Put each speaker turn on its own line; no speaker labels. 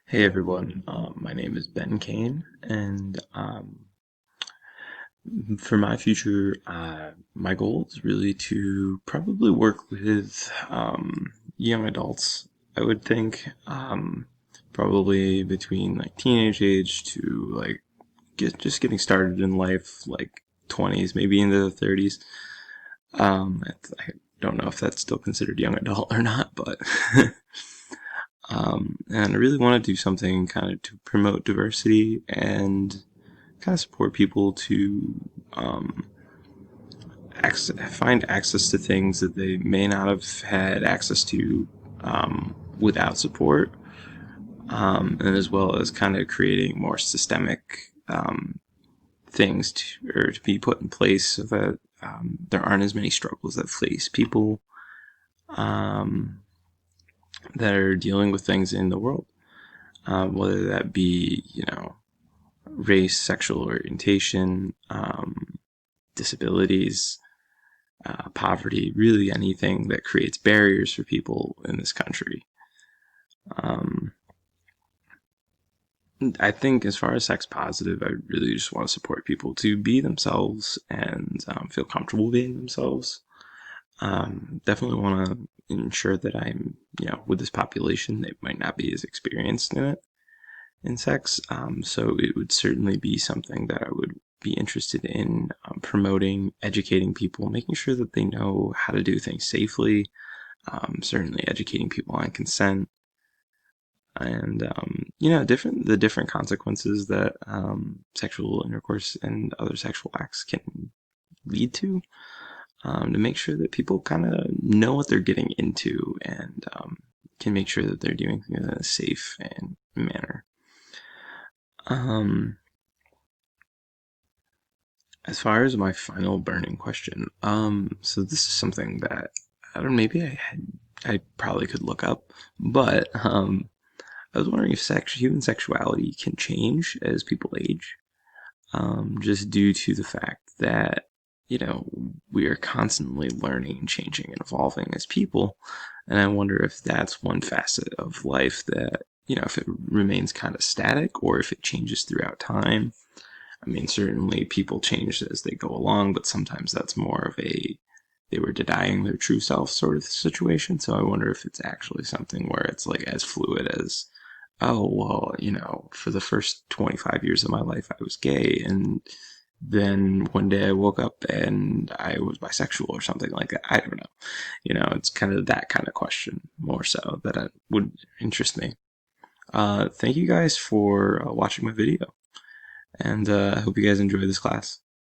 Hey everyone, my name is Ben Kane, and for my future, my goal is really to probably work with young adults. I would think probably between like teenage age to like just getting started in life, like 20s, maybe into the 30s. I don't know if that's still considered young adult or not, but and I really want to do something kind of to promote diversity and kind of support people to um, find access to things that they may not have had access to without support, and as well as kind of creating more systemic things to be put in place so that there aren't as many struggles that face people um, that are dealing with things in the world, whether that be race, sexual orientation, disabilities, poverty, really anything that creates barriers for people in this country. Um, I think as far as sex positive, I really just want to support people to be themselves and feel comfortable being themselves. Definitely want to ensure that I'm, with this population, they might not be as experienced in it, in sex. So it would certainly be something that I would be interested in promoting, educating people, making sure that they know how to do things safely, certainly educating people on consent and the different consequences that sexual intercourse and other sexual acts can lead to make sure that people kind of know what they're getting into and can make sure that they're doing things in a safe and manner. Um, as far as my final burning question, so this is something that I don't know, maybe I probably could look up, but I was wondering if human sexuality can change as people age, just due to the fact that, you know, we are constantly learning and changing and evolving as people. And I wonder if that's one facet of life that, if it remains kind of static or if it changes throughout time. I mean, certainly people change as they go along, but sometimes that's more of they were denying their true self sort of situation. So I wonder if it's actually something where it's like as fluid as, oh, well, for the first 25 years of my life, I was gay. And then one day I woke up and I was bisexual or something like that. I don't know. It's kind of that kind of question more so that would interest me. Thank you guys for watching my video. And I hope you guys enjoy this class.